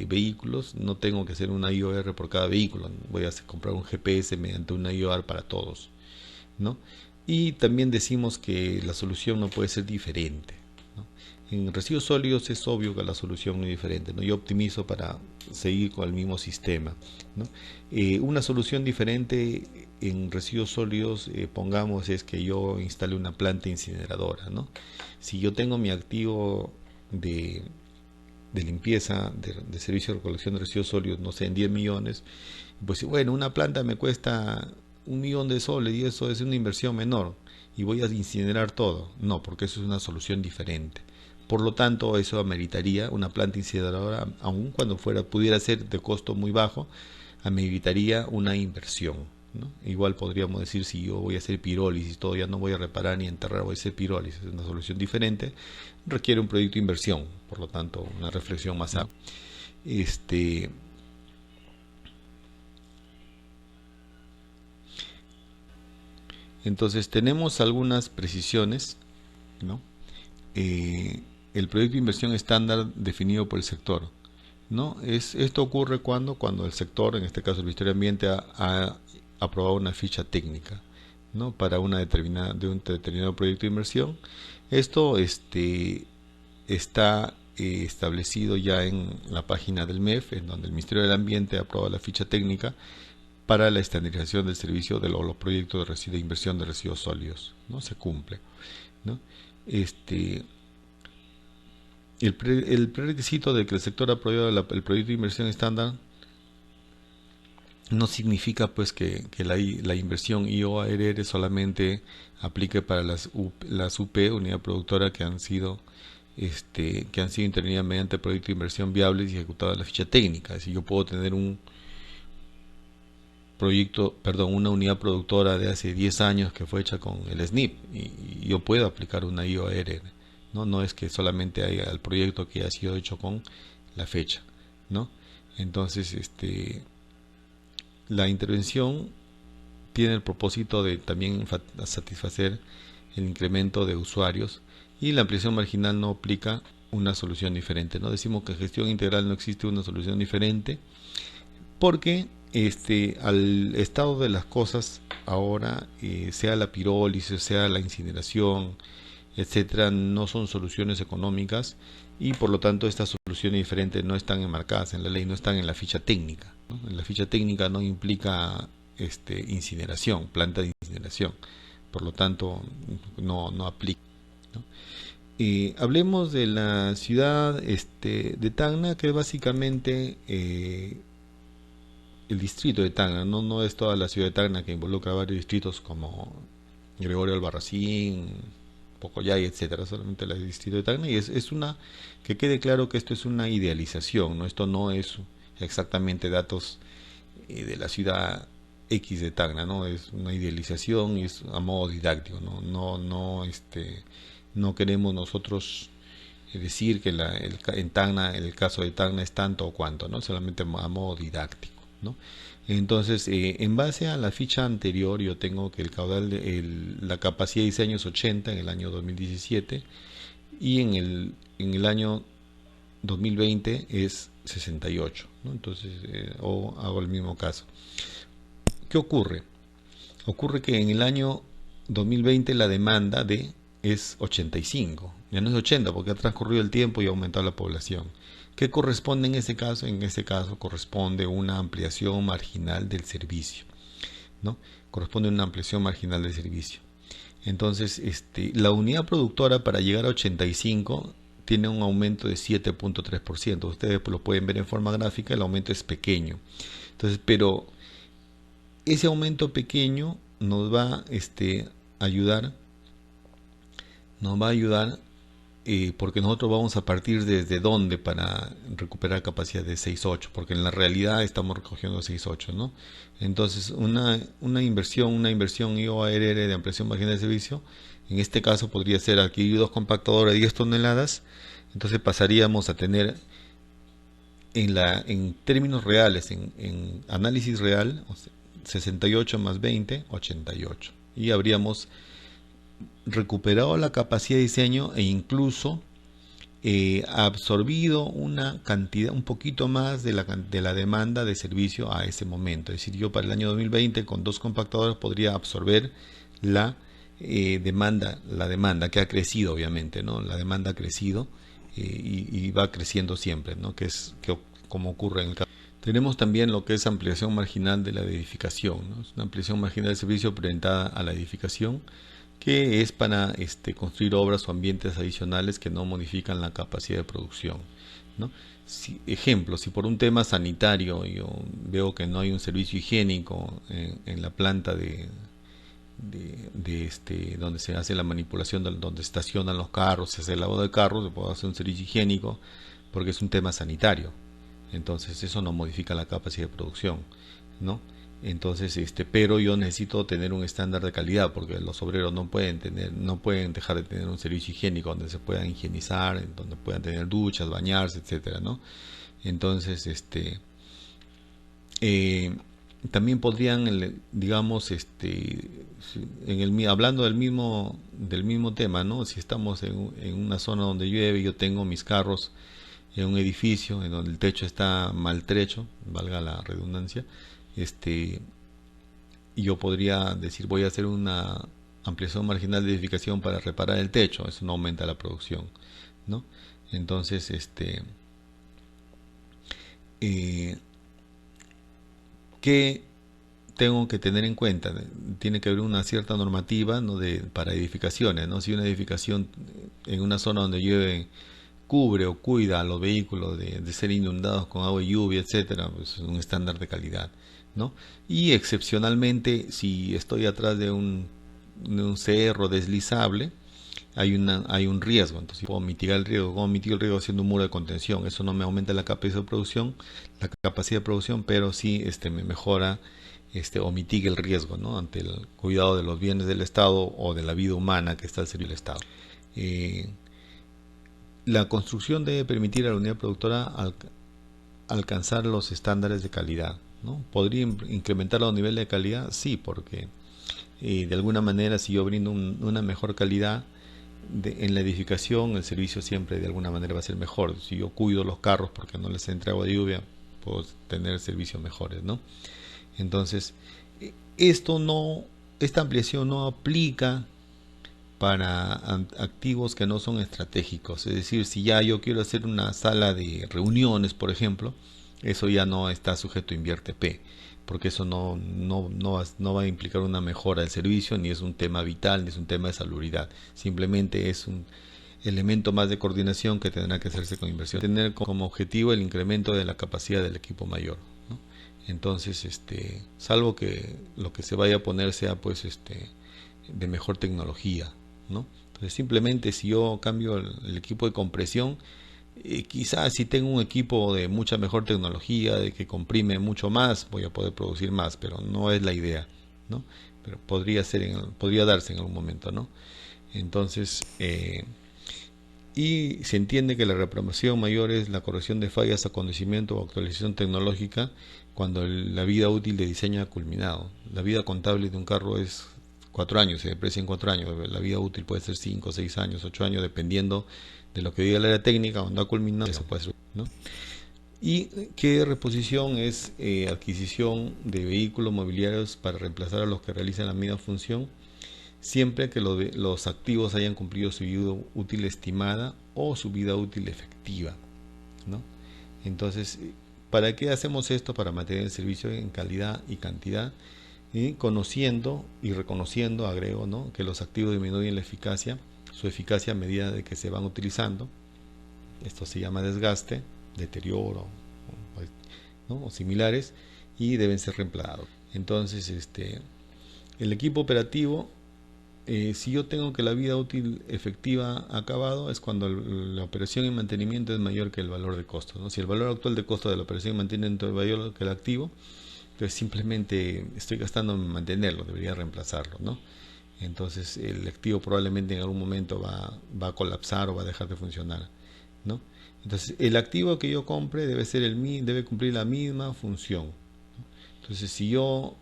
Speaker 1: vehículos, no tengo que hacer una IOR por cada vehículo, voy a comprar un GPS mediante una IOR para todos, ¿no? Y también decimos que la solución no puede ser diferente, ¿no? En residuos sólidos es obvio que la solución es diferente, ¿no? Yo optimizo para seguir con el mismo sistema, ¿no? Una solución diferente en residuos sólidos, pongamos, es que yo instale una planta incineradora, ¿no? Si yo tengo mi activo de limpieza, de servicio de recolección de residuos sólidos, no sé, en 10 millones, pues bueno, una planta me cuesta 1 millón de soles y eso es una inversión menor y voy a incinerar todo. No, porque eso es una solución diferente. Por lo tanto, eso ameritaría una planta incineradora, aun cuando pudiera ser de costo muy bajo, ameritaría una inversión, ¿no? Igual podríamos decir, si yo voy a hacer pirólisis, todo, ya no voy a reparar ni enterrar, voy a hacer pirólisis, es una solución diferente, requiere un proyecto de inversión, por lo tanto una reflexión más amplia. Entonces tenemos algunas precisiones, ¿no? El proyecto de inversión estándar definido por el sector, ¿no? Esto ocurre cuando el sector, en este caso el Ministerio de Ambiente, ha aprobado una ficha técnica, ¿no? Para un determinado proyecto de inversión. Esto está establecido ya en la página del MEF, en donde el Ministerio del Ambiente ha aprobado la ficha técnica para la estandarización del servicio de los proyectos de inversión de residuos sólidos, ¿no? Se cumple, ¿no? El prerequisito de que el sector apruebe el proyecto de inversión estándar no significa pues que la inversión IORR solamente aplique para las UP, unidad productora, que han sido intervenidas mediante proyecto de inversión viables y ejecutadas la ficha técnica. Es decir, yo puedo tener una unidad productora de hace 10 años que fue hecha con el SNIP y yo puedo aplicar una IORR. No es que solamente haya el proyecto que ha sido hecho con la fecha, ¿no? Entonces, la intervención tiene el propósito de también satisfacer el incremento de usuarios, y la ampliación marginal no aplica una solución diferente, ¿no? Decimos que en gestión integral no existe una solución diferente, porque al estado de las cosas ahora, sea la pirólisis, sea la incineración, etcétera, no son soluciones económicas, y por lo tanto estas soluciones diferentes no están enmarcadas en la ley, no están en la ficha técnica, ¿no? En la ficha técnica no implica incineración, planta de incineración, por lo tanto no aplica, ¿no? Hablemos de la ciudad de Tacna, que es básicamente el distrito de Tacna, no es toda la ciudad de Tacna, que involucra varios distritos como Gregorio Albarracín, Pocoyay, etcétera, solamente el distrito de Tacna. Y es que quede claro que esto es una idealización, ¿no? Esto no es exactamente datos de la ciudad X de Tacna, ¿no? Es una idealización y es a modo didáctico, no queremos nosotros decir que en Tacna, el caso de Tacna es tanto o cuanto, ¿no? Solamente a modo didáctico, ¿no? Entonces, en base a la ficha anterior, yo tengo que el caudal, la capacidad de diseño es 80 en el año 2017, y en el año 2020 es 68, ¿no? Entonces, hago el mismo caso. ¿Qué ocurre? Ocurre que en el año 2020 la demanda es 85, ya no es 80 porque ha transcurrido el tiempo y ha aumentado la población. ¿Qué corresponde en ese caso? En ese caso corresponde una ampliación marginal del servicio, ¿no? Corresponde una ampliación marginal del servicio. Entonces, la unidad productora para llegar a 85 tiene un aumento de 7.3%. Ustedes lo pueden ver en forma gráfica, el aumento es pequeño. Entonces, pero ese aumento pequeño nos va ayudar, nos va a ayudar porque nosotros vamos a partir desde dónde para recuperar capacidad de 6.8, porque en la realidad estamos recogiendo 6.8, ¿no? Entonces, una inversión IOARR de ampliación marginal de servicio, en este caso podría ser adquirir dos compactadores de 10 toneladas, entonces pasaríamos a tener en términos reales, en análisis real, o sea, 68 más 20, 88. Y habríamos recuperado la capacidad de diseño e incluso absorbido una cantidad, un poquito más de la demanda de servicio a ese momento. Es decir, yo para el año 2020 con dos compactadores podría absorber la demanda que ha crecido, obviamente, ¿no? La demanda ha crecido y va creciendo siempre, ¿no? Como ocurre en el caso. Tenemos también lo que es ampliación marginal de la edificación, ¿no? Es una ampliación marginal de servicio orientada a la edificación, que es para construir obras o ambientes adicionales que no modifican la capacidad de producción, ¿no? Ejemplo, si por un tema sanitario yo veo que no hay un servicio higiénico en la planta donde se hace la manipulación, donde estacionan los carros, se hace el lavado de carros, se puede hacer un servicio higiénico porque es un tema sanitario. Entonces eso no modifica la capacidad de producción, ¿no? Entonces, pero yo necesito tener un estándar de calidad porque los obreros no pueden dejar de tener un servicio higiénico donde se puedan higienizar, donde puedan tener duchas, bañarse, etcétera, ¿no? Entonces, también podrían, digamos, hablando del mismo tema, ¿no? Si estamos en una zona donde llueve, yo tengo mis carros en un edificio en donde el techo está maltrecho, valga la redundancia, yo podría decir voy a hacer una ampliación marginal de edificación para reparar el techo, eso no aumenta la producción, ¿no? Entonces, ¿qué tengo que tener en cuenta? Tiene que haber una cierta normativa, ¿no? Para edificaciones, ¿no? Si una edificación en una zona donde llueve cubre o cuida a los vehículos de ser inundados con agua y lluvia, etcétera, pues es un estándar de calidad, ¿no? Y excepcionalmente, si estoy atrás de un cerro deslizable, hay un riesgo, entonces puedo mitigar el riesgo. ¿Cómo mitigo el riesgo? Haciendo un muro de contención. Eso no me aumenta la capacidad de producción, pero sí me mejora o mitiga el riesgo, ¿no? Ante el cuidado de los bienes del Estado o de la vida humana que está al servicio del Estado. La construcción debe permitir a la unidad productora alcanzar los estándares de calidad, ¿no? ¿Podría incrementar los niveles de calidad? Sí, porque de alguna manera si yo brindo una mejor calidad en la edificación, el servicio siempre de alguna manera va a ser mejor. Si yo cuido los carros porque no les entra agua de lluvia, puedo tener servicios mejores, ¿no? Entonces, esta ampliación no aplica para activos que no son estratégicos. Es decir, si ya yo quiero hacer una sala de reuniones, por ejemplo, eso ya no está sujeto a invierte P, porque eso no va a implicar una mejora del servicio, ni es un tema vital, ni es un tema de salubridad. Simplemente es un elemento más de coordinación que tendrá que hacerse con inversión. Tener como objetivo el incremento de la capacidad del equipo mayor, ¿no? Entonces, salvo que lo que se vaya a poner sea pues de mejor tecnología, ¿no? Entonces simplemente si yo cambio el equipo de compresión, quizás si tengo un equipo de mucha mejor tecnología, de que comprime mucho más, voy a poder producir más, pero no es la idea, ¿no? Pero podría darse en algún momento, ¿no? Entonces, y se entiende que la reprogramación mayor es la corrección de fallas, acontecimiento o actualización tecnológica cuando la vida útil de diseño ha culminado. La vida contable de un carro es 4 años, se deprecia en 4 años. La vida útil puede ser 5, 6 años, 8 años, dependiendo de lo que diga la área técnica. Cuando ha culminado, eso puede ser, ¿no? Y qué reposición es adquisición de vehículos mobiliarios para reemplazar a los que realizan la misma función. siempre que los activos hayan cumplido su vida útil estimada o su vida útil efectiva, ¿no? Entonces, ¿para qué hacemos esto? Para mantener el servicio en calidad y cantidad, y conociendo y reconociendo, agrego, ¿no?, que los activos disminuyen la eficacia, su eficacia a medida de que se van utilizando. Esto se llama desgaste, deterioro, ¿no?, o similares, y deben ser reemplazados. Entonces, el equipo operativo, si yo tengo que la vida útil efectiva ha acabado, es cuando la operación y mantenimiento es mayor que el valor de costo, ¿no? Si el valor actual de costo de la operación y mantenimiento es mayor que el activo, entonces simplemente estoy gastando en mantenerlo, debería reemplazarlo, ¿no? Entonces el activo probablemente en algún momento va a colapsar o va a dejar de funcionar, ¿no? Entonces el activo que yo compre debe cumplir la misma función, ¿no? Entonces si yo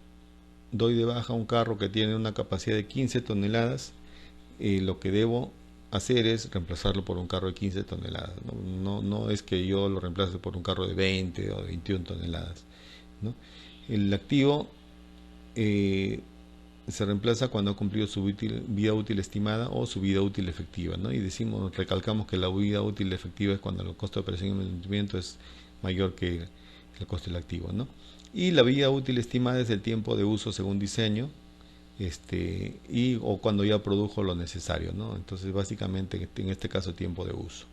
Speaker 1: doy de baja un carro que tiene una capacidad de 15 toneladas, lo que debo hacer es reemplazarlo por un carro de 15 toneladas. No es que yo lo reemplace por un carro de 20 o 21 toneladas, ¿no? El activo se reemplaza cuando ha cumplido su vida útil estimada o su vida útil efectiva, ¿no? Y recalcamos que la vida útil efectiva es cuando el costo de operación y mantenimiento es mayor que el costo del activo, ¿no? Y la vida útil estimada es el tiempo de uso según diseño, o cuando ya produjo lo necesario, ¿no? Entonces básicamente en este caso tiempo de uso,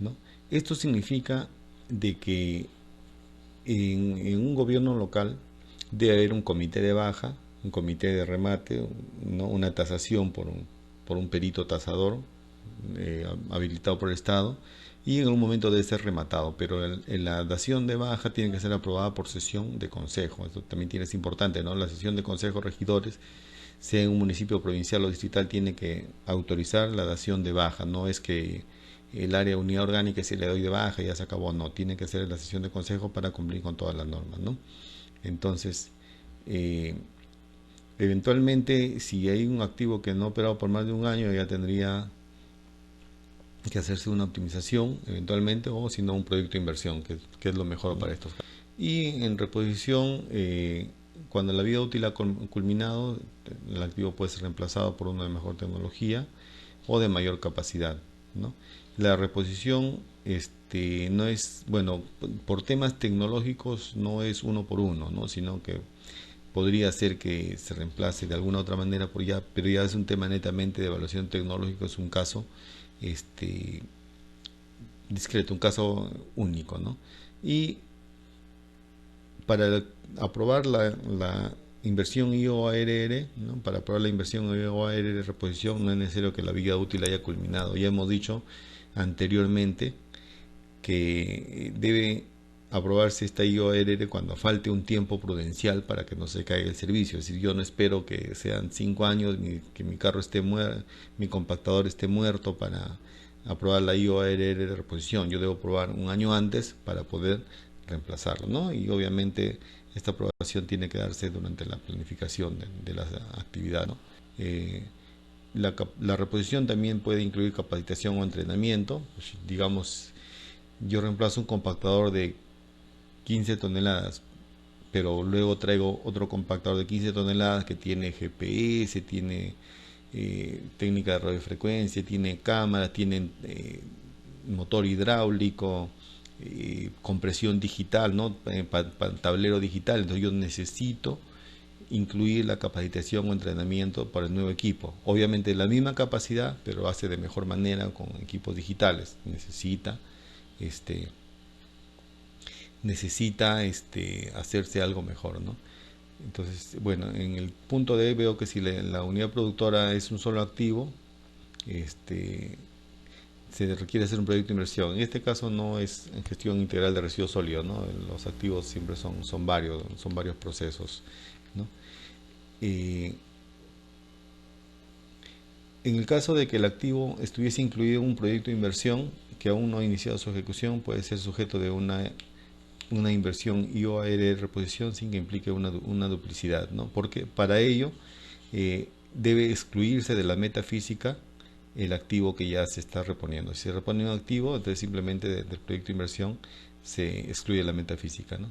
Speaker 1: ¿no? Esto significa de que en un gobierno local debe haber un comité de baja, un comité de remate, ¿no?, una tasación por un perito tasador habilitado por el Estado, y en un momento debe ser rematado, pero la dación de baja tiene que ser aprobada por sesión de consejo. Esto también es importante, ¿no? La sesión de consejo de regidores, sea en un municipio provincial o distrital, tiene que autorizar la dación de baja. No es que el área de unidad orgánica, si le doy de baja ya se acabó, no, tiene que ser la sesión de consejo para cumplir con todas las normas, ¿no? Entonces, eventualmente, si hay un activo que no ha operado por más de un año, ya tendría que hacerse una optimización eventualmente, o si no un proyecto de inversión, que es lo mejor para estos casos. Y en reposición, cuando la vida útil ha culminado, el activo puede ser reemplazado por uno de mejor tecnología o de mayor capacidad, ¿no? La reposición no es, bueno, por temas tecnológicos no es uno por uno, ¿no?, sino que podría ser que se reemplace de alguna otra manera, pero ya es un tema netamente de evaluación tecnológica, es un caso discreto, un caso único, ¿no? Y para aprobar la inversión IOARR, ¿no?, para aprobar la inversión IOARR reposición, no es necesario que la vida útil haya culminado. Ya hemos dicho anteriormente que debe aprobarse esta IORR cuando falte un tiempo prudencial para que no se caiga el servicio. Es decir, yo no espero que sean 5 años, que mi carro esté muerto, mi compactador esté muerto para aprobar la IORR de reposición. Yo debo aprobar un año antes para poder reemplazarlo, ¿no? Y obviamente esta aprobación tiene que darse durante la planificación de la actividad, ¿no? La reposición también puede incluir capacitación o entrenamiento. Pues, digamos, yo reemplazo un compactador de 15 toneladas, pero luego traigo otro compactador de 15 toneladas que tiene GPS, tiene técnica de radiofrecuencia, tiene cámaras, tiene motor hidráulico, compresión digital, ¿no?, tablero digital. Entonces yo necesito incluir la capacitación o entrenamiento para el nuevo equipo. Obviamente la misma capacidad, pero lo hace de mejor manera con equipos digitales. Necesita hacerse algo mejor, ¿no? Entonces, bueno, en el punto D veo que si la unidad productora es un solo activo, se requiere hacer un proyecto de inversión. En este caso no es en gestión integral de residuos sólidos, ¿no? Los activos siempre son varios procesos, ¿no? En el caso de que el activo estuviese incluido en un proyecto de inversión que aún no ha iniciado su ejecución, puede ser sujeto de una inversión IOARR reposición sin que implique una duplicidad, ¿no? Porque para ello debe excluirse de la metafísica el activo que ya se está reponiendo. Si se repone un activo, entonces simplemente del proyecto de inversión se excluye la metafísica, ¿no?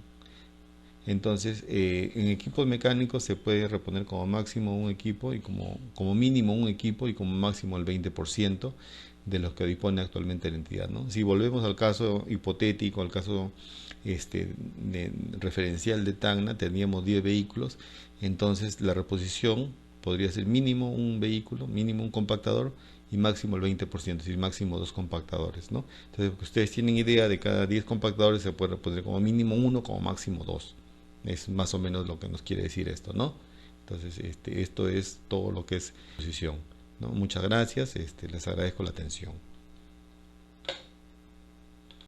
Speaker 1: Entonces, en equipos mecánicos se puede reponer como máximo un equipo y como mínimo un equipo y como máximo el 20% de los que dispone actualmente la entidad, ¿no? Si volvemos al caso hipotético, al caso referencial de Tacna, teníamos 10 vehículos, entonces la reposición podría ser mínimo un vehículo, mínimo un compactador y máximo el 20%, es decir, máximo dos compactadores, ¿no? Entonces, ustedes tienen idea, de cada 10 compactadores se puede reponer como mínimo uno, como máximo dos. Es más o menos lo que nos quiere decir esto, ¿no? Entonces, esto es todo lo que es posición, ¿no? Muchas gracias, les agradezco la atención.